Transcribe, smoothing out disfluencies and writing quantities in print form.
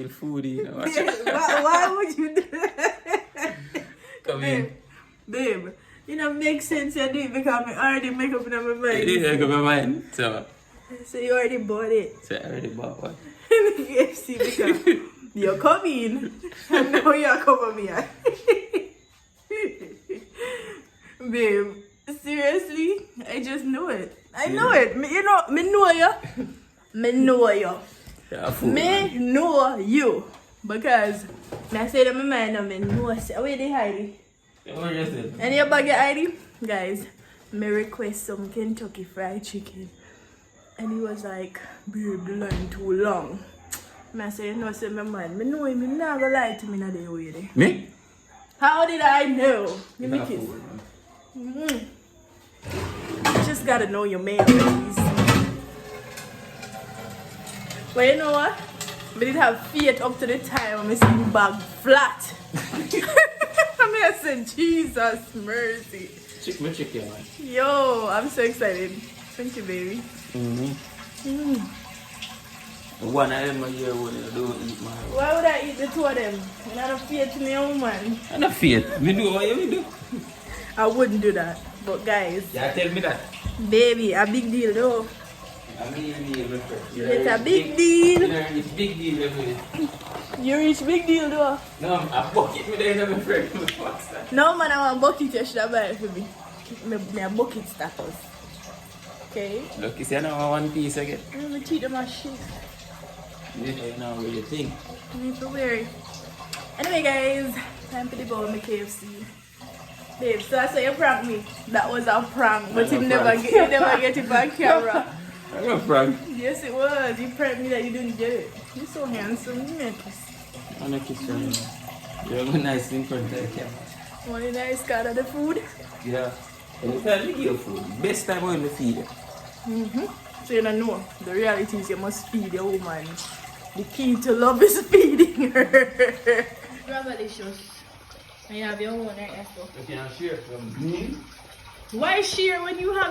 real foodie, you know. Why would you do that? Come in. Babe, you know, makes sense you do it because I already make up in my mind. Yeah, got my mind. So you already bought it. I already bought one. KFC because you're coming. And now you're coming here. Babe, seriously? I just know it. I know it. You know, me know you. Me know you. Me know you. Because I said in my mind, I know. Where they hide? And your bag ID? Guys, me request some Kentucky Fried Chicken. And he was like, babe, the line too long. I said, no, say my man. Me know him. I'm not going to lie to me in the way. Me? How did I know? Give me a kiss. You just gotta know your man, ladies. But you know what? We did have faith up to the time when I see the bag flat. I said, Jesus mercy. Check my chicken, man. Yo, I'm so excited. Thank you, baby. One of them a year when I don't eat my. Why would I eat the two of them? I'm not a faith in your woman. I'm not faith. Me do what you do. I wouldn't do that. But guys. Yeah, tell me that. Baby, a big deal though. A big deal. It's a big deal. It's big deal every day. You reach big deal though. No, a bucket me there, my friend. What's that? No man, I want bucket. You should have buy it for me. Me a bucket status. Okay. Look, you see, I know one piece again. I'm gonna cheat them my shit. You don't know what you think. I need to wear it. Anyway, guys, time for the bowl of my KFC. Babe, so I saw you prank me. That was a prank, but you never get it on camera. I got prank. Yes, it was. You pranked me that you didn't get it. You're so handsome. You make kiss. I'm not kissing you. You have a nice in front of the camera. Want a nice card of the food? Yeah. And you tell me your food. Best time when you feed it. So you don't know. The reality is you must feed your woman. The key to love is feeding her. Revelicious. And you have your own right, so. You can share from me. Why share when you have